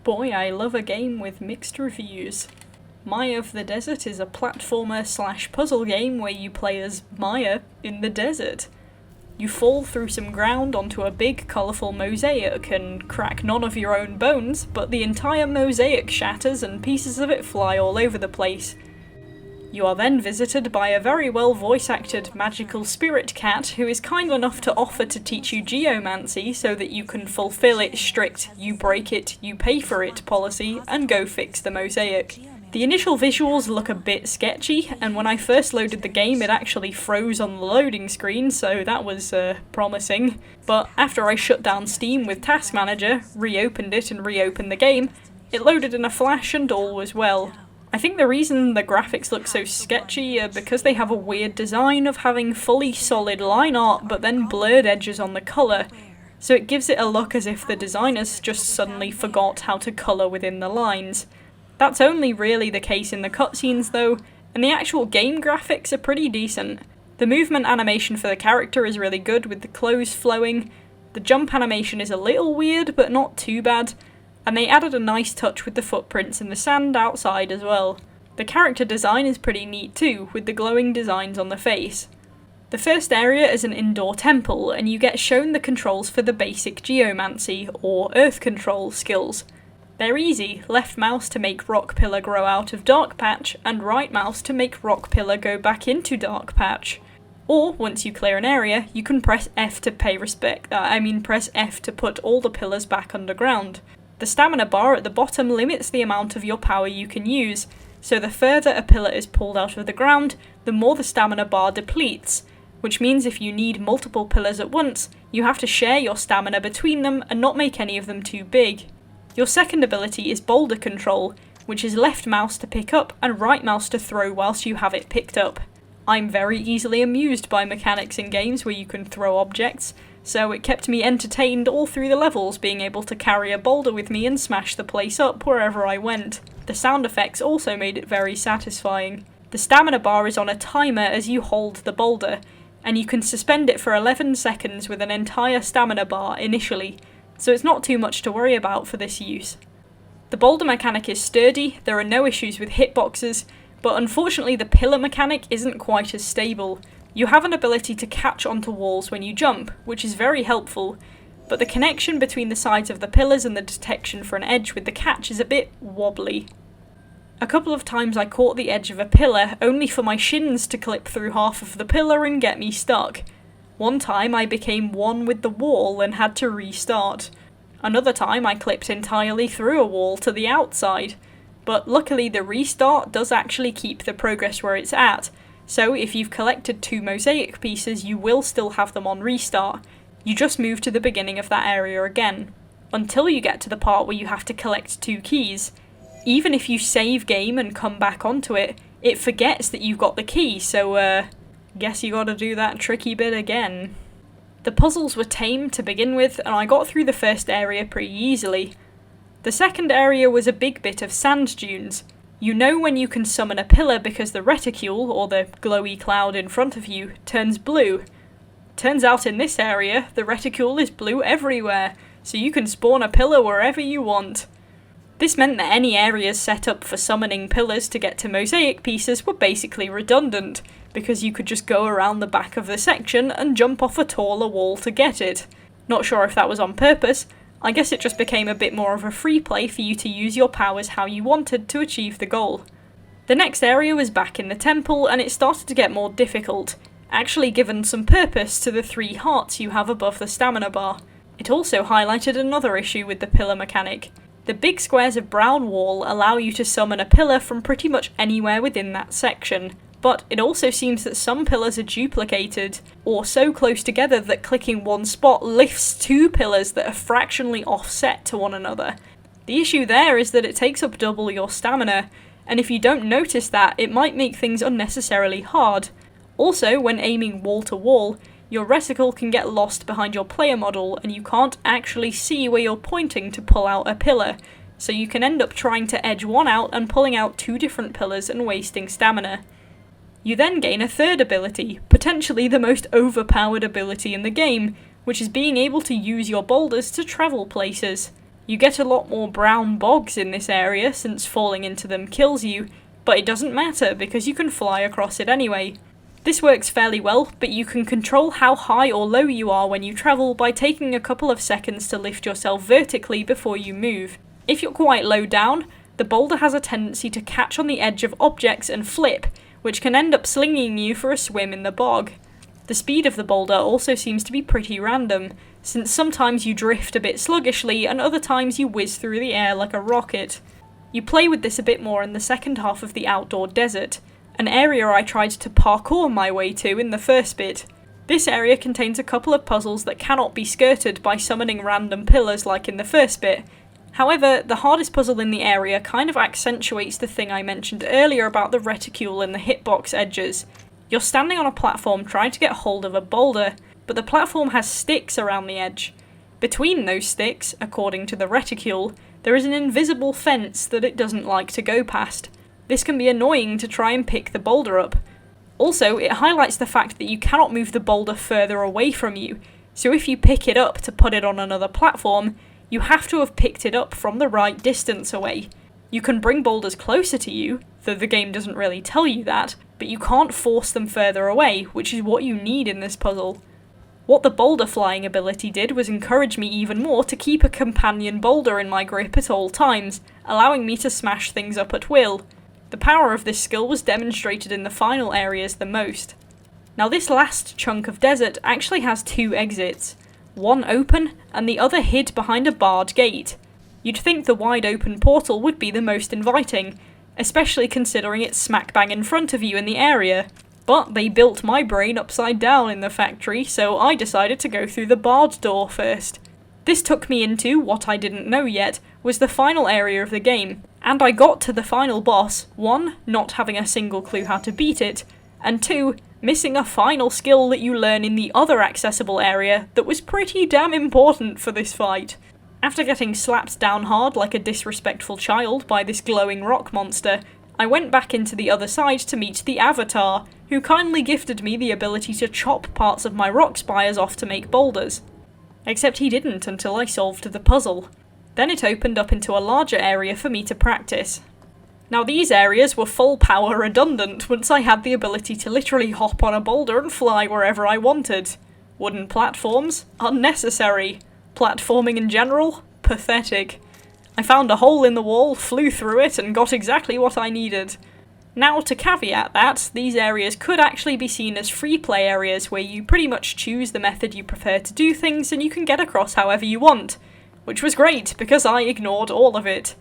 Boy, I love a game with mixed reviews. Maya of the Desert is a platformer/puzzle game where you play as Maya in the desert. You fall through some ground onto a big colourful mosaic and crack none of your own bones, but the entire mosaic shatters and pieces of it fly all over the place. You are then visited by a very well voice-acted magical spirit cat who is kind enough to offer to teach you geomancy so that you can fulfill its strict "you break it, you pay for it" policy and go fix the mosaic. The initial visuals look a bit sketchy, and when I first loaded the game it actually froze on the loading screen, so that was promising. But after I shut down Steam with Task Manager, reopened it and reopened the game, it loaded in a flash and all was well. I think the reason the graphics look so sketchy are because they have a weird design of having fully solid line art but then blurred edges on the colour, so it gives it a look as if the designers just suddenly forgot how to colour within the lines. That's only really the case in the cutscenes though, and the actual game graphics are pretty decent. The movement animation for the character is really good with the clothes flowing, the jump animation is a little weird but not too bad, and they added a nice touch with the footprints in the sand outside as well. The character design is pretty neat too, with the glowing designs on the face. The first area is an indoor temple, and you get shown the controls for the basic geomancy, or earth control, skills. They're easy: left mouse to make rock pillar grow out of dark patch, and right mouse to make rock pillar go back into dark patch. Or, once you clear an area, you can press F to press F to put all the pillars back underground. The stamina bar at the bottom limits the amount of your power you can use, so the further a pillar is pulled out of the ground, the more the stamina bar depletes, which means if you need multiple pillars at once, you have to share your stamina between them and not make any of them too big. Your second ability is boulder control, which is left mouse to pick up and right mouse to throw whilst you have it picked up. I'm very easily amused by mechanics in games where you can throw objects, so it kept me entertained all through the levels, being able to carry a boulder with me and smash the place up wherever I went. The sound effects also made it very satisfying. The stamina bar is on a timer as you hold the boulder, and you can suspend it for 11 seconds with an entire stamina bar initially, so it's not too much to worry about for this use. The boulder mechanic is sturdy, there are no issues with hitboxes, but unfortunately the pillar mechanic isn't quite as stable. You have an ability to catch onto walls when you jump, which is very helpful, but the connection between the sides of the pillars and the detection for an edge with the catch is a bit wobbly. A couple of times I caught the edge of a pillar, only for my shins to clip through half of the pillar and get me stuck. One time I became one with the wall and had to restart. Another time I clipped entirely through a wall to the outside, but luckily the restart does actually keep the progress where it's at, so if you've collected 2 mosaic pieces you will still have them on restart. You just move to the beginning of that area again, until you get to the part where you have to collect 2 keys. Even if you save game and come back onto it, it forgets that you've got the key, so guess you gotta do that tricky bit again. The puzzles were tame to begin with, and I got through the first area pretty easily. The second area was a big bit of sand dunes. You know when you can summon a pillar because the reticule, or the glowy cloud in front of you, turns blue. Turns out in this area, the reticule is blue everywhere, so you can spawn a pillar wherever you want. This meant that any areas set up for summoning pillars to get to mosaic pieces were basically redundant, because you could just go around the back of the section and jump off a taller wall to get it. Not sure if that was on purpose. I guess it just became a bit more of a free play for you to use your powers how you wanted to achieve the goal. The next area was back in the temple, and it started to get more difficult, actually given some purpose to the 3 hearts you have above the stamina bar. It also highlighted another issue with the pillar mechanic. The big squares of brown wall allow you to summon a pillar from pretty much anywhere within that section, but it also seems that some pillars are duplicated, or so close together that clicking one spot lifts 2 pillars that are fractionally offset to one another. The issue there is that it takes up double your stamina, and if you don't notice that, it might make things unnecessarily hard. Also, when aiming wall to wall, your reticle can get lost behind your player model and you can't actually see where you're pointing to pull out a pillar, so you can end up trying to edge one out and pulling out 2 different pillars and wasting stamina. You then gain a third ability, potentially the most overpowered ability in the game, which is being able to use your boulders to travel places. You get a lot more brown bogs in this area since falling into them kills you, but it doesn't matter because you can fly across it anyway. This works fairly well, but you can control how high or low you are when you travel by taking a couple of seconds to lift yourself vertically before you move. If you're quite low down, the boulder has a tendency to catch on the edge of objects and flip, which can end up slinging you for a swim in the bog. The speed of the boulder also seems to be pretty random, since sometimes you drift a bit sluggishly and other times you whiz through the air like a rocket. You play with this a bit more in the second half of the outdoor desert, an area I tried to parkour my way to in the first bit. This area contains a couple of puzzles that cannot be skirted by summoning random pillars like in the first bit. However, the hardest puzzle in the area kind of accentuates the thing I mentioned earlier about the reticule and the hitbox edges. You're standing on a platform trying to get hold of a boulder, but the platform has sticks around the edge. Between those sticks, according to the reticule, there is an invisible fence that it doesn't like to go past. This can be annoying to try and pick the boulder up. Also, it highlights the fact that you cannot move the boulder further away from you, so if you pick it up to put it on another platform, you have to have picked it up from the right distance away. You can bring boulders closer to you, though the game doesn't really tell you that, but you can't force them further away, which is what you need in this puzzle. What the boulder flying ability did was encourage me even more to keep a companion boulder in my grip at all times, allowing me to smash things up at will. The power of this skill was demonstrated in the final areas the most. Now this last chunk of desert actually has two exits, one open and the other hid behind a barred gate. You'd think the wide open portal would be the most inviting, especially considering it's smack bang in front of you in the area. But they built my brain upside down in the factory, so I decided to go through the barred door first. This took me into what I didn't know yet was the final area of the game, and I got to the final boss, 1, not having a single clue how to beat it, and 2, missing a final skill that you learn in the other accessible area that was pretty damn important for this fight. After getting slapped down hard like a disrespectful child by this glowing rock monster, I went back into the other side to meet the Avatar, who kindly gifted me the ability to chop parts of my rock spires off to make boulders. Except he didn't until I solved the puzzle. Then it opened up into a larger area for me to practice. Now these areas were full power redundant once I had the ability to literally hop on a boulder and fly wherever I wanted. Wooden platforms? Unnecessary. Platforming in general? Pathetic. I found a hole in the wall, flew through it, and got exactly what I needed. Now, to caveat that, these areas could actually be seen as free play areas where you pretty much choose the method you prefer to do things and you can get across however you want. Which was great, because I ignored all of it.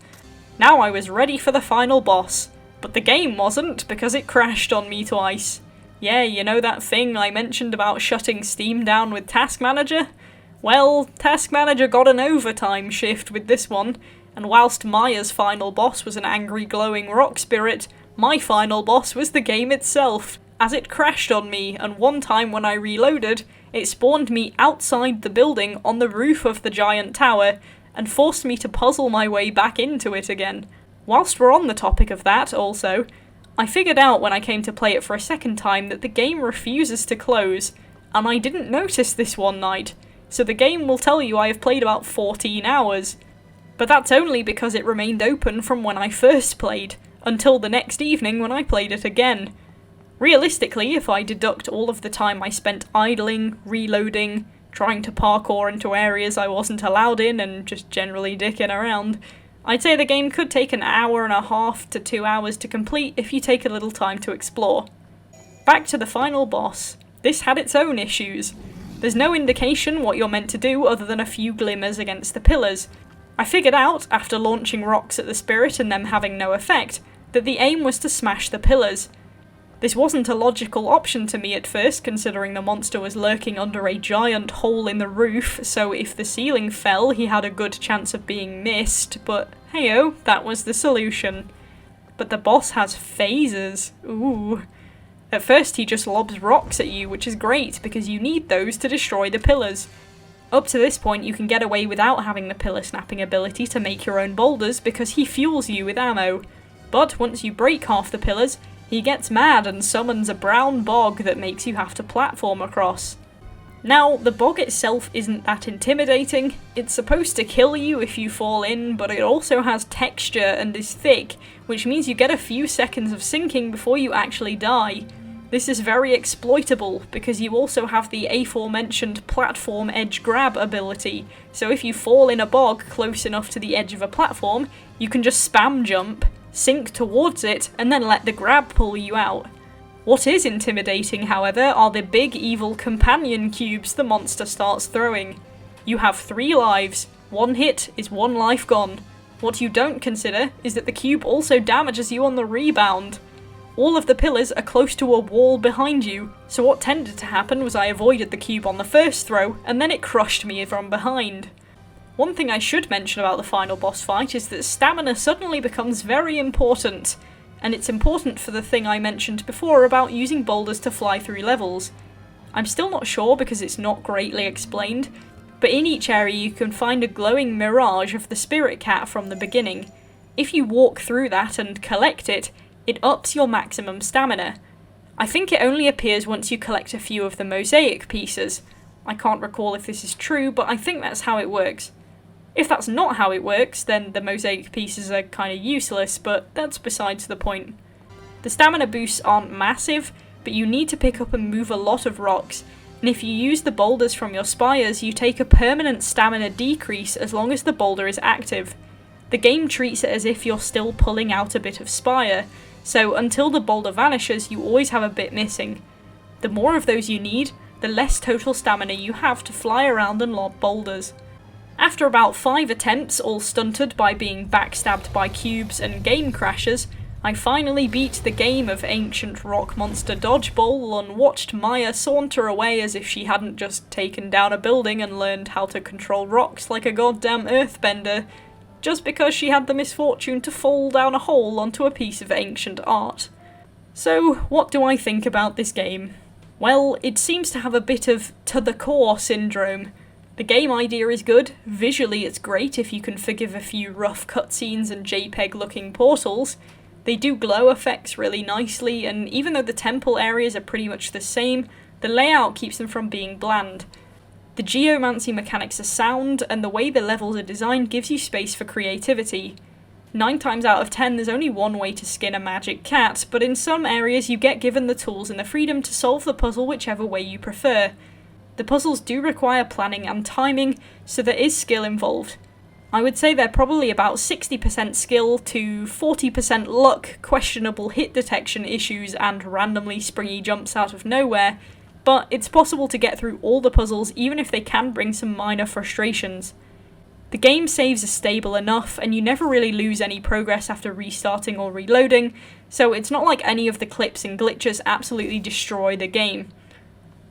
Now I was ready for the final boss, but the game wasn't because it crashed on me twice. Yeah, you know that thing I mentioned about shutting Steam down with Task Manager? Well, Task Manager got an overtime shift with this one, and whilst Maya's final boss was an angry glowing rock spirit, my final boss was the game itself, as it crashed on me, and one time when I reloaded, it spawned me outside the building on the roof of the giant tower, and forced me to puzzle my way back into it again. Whilst we're on the topic of that, also, I figured out when I came to play it for a second time that the game refuses to close, and I didn't notice this one night, so the game will tell you I have played about 14 hours. But that's only because it remained open from when I first played, until the next evening when I played it again. Realistically, if I deduct all of the time I spent idling, reloading, trying to parkour into areas I wasn't allowed in, and just generally dicking around, I'd say the game could take an hour and a half to 2 hours to complete if you take a little time to explore. Back to the final boss. This had its own issues. There's no indication what you're meant to do other than a few glimmers against the pillars. I figured out, after launching rocks at the spirit and them having no effect, that the aim was to smash the pillars. This wasn't a logical option to me at first, considering the monster was lurking under a giant hole in the roof, so if the ceiling fell, he had a good chance of being missed, but heyo, that was the solution. But the boss has phases. Ooh. At first he just lobs rocks at you, which is great, because you need those to destroy the pillars. Up to this point you can get away without having the pillar snapping ability to make your own boulders because he fuels you with ammo. But once you break half the pillars, he gets mad and summons a brown bog that makes you have to platform across. Now, the bog itself isn't that intimidating. It's supposed to kill you if you fall in, but it also has texture and is thick, which means you get a few seconds of sinking before you actually die. This is very exploitable, because you also have the aforementioned platform edge grab ability, so if you fall in a bog close enough to the edge of a platform, you can just spam jump, sink towards it, and then let the grab pull you out. What is intimidating, however, are the big evil companion cubes the monster starts throwing. You have 3 lives, 1 hit is 1 life gone. What you don't consider is that the cube also damages you on the rebound. All of the pillars are close to a wall behind you, so what tended to happen was I avoided the cube on the first throw, and then it crushed me from behind. One thing I should mention about the final boss fight is that stamina suddenly becomes very important. And it's important for the thing I mentioned before about using boulders to fly through levels. I'm still not sure because it's not greatly explained, but in each area you can find a glowing mirage of the spirit cat from the beginning. If you walk through that and collect it, it ups your maximum stamina. I think it only appears once you collect a few of the mosaic pieces. I can't recall if this is true, but I think that's how it works. If that's not how it works, then the mosaic pieces are kind of useless, but that's besides the point. The stamina boosts aren't massive, but you need to pick up and move a lot of rocks, and if you use the boulders from your spires, you take a permanent stamina decrease as long as the boulder is active. The game treats it as if you're still pulling out a bit of spire, so until the boulder vanishes, you always have a bit missing. The more of those you need, the less total stamina you have to fly around and lob boulders. After about 5 attempts, all stunted by being backstabbed by cubes and game crashes, I finally beat the game of ancient rock monster dodgeball and watched Maya saunter away as if she hadn't just taken down a building and learned how to control rocks like a goddamn earthbender, just because she had the misfortune to fall down a hole onto a piece of ancient art. So, what do I think about this game? Well, it seems to have a bit of to-the-core syndrome. The game idea is good, visually it's great if you can forgive a few rough cutscenes and JPEG-looking portals. They do glow effects really nicely, and even though the temple areas are pretty much the same, the layout keeps them from being bland. The geomancy mechanics are sound, and the way the levels are designed gives you space for creativity. 9 times out of 10 there's only one way to skin a magic cat, but in some areas you get given the tools and the freedom to solve the puzzle whichever way you prefer. The puzzles do require planning and timing, so there is skill involved. I would say they're probably about 60% skill to 40% luck, questionable hit detection issues, and randomly springy jumps out of nowhere, but it's possible to get through all the puzzles even if they can bring some minor frustrations. The game saves are stable enough, and you never really lose any progress after restarting or reloading, so it's not like any of the clips and glitches absolutely destroy the game.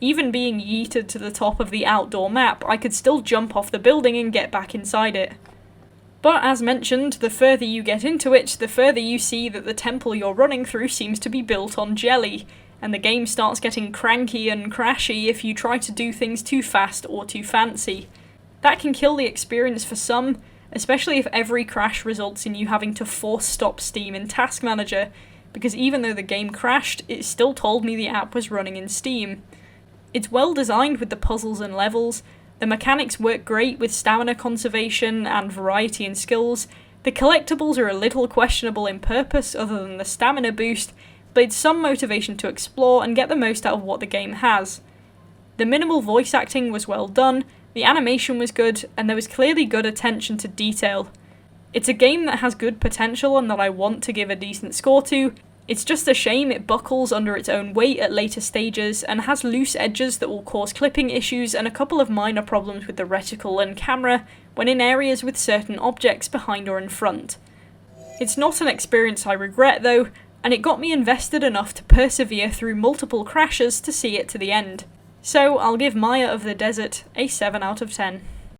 Even being yeeted to the top of the outdoor map, I could still jump off the building and get back inside it. But as mentioned, the further you get into it, the further you see that the temple you're running through seems to be built on jelly, and the game starts getting cranky and crashy if you try to do things too fast or too fancy. That can kill the experience for some, especially if every crash results in you having to force stop Steam in Task Manager, because even though the game crashed, it still told me the app was running in Steam. It's well designed with the puzzles and levels, the mechanics work great with stamina conservation and variety in skills, the collectibles are a little questionable in purpose other than the stamina boost, but it's some motivation to explore and get the most out of what the game has. The minimal voice acting was well done, the animation was good, and there was clearly good attention to detail. It's a game that has good potential and that I want to give a decent score to. It's just a shame it buckles under its own weight at later stages and has loose edges that will cause clipping issues and a couple of minor problems with the reticle and camera when in areas with certain objects behind or in front. It's not an experience I regret though, and it got me invested enough to persevere through multiple crashes to see it to the end. So I'll give Maya of the Desert a 7 out of 10.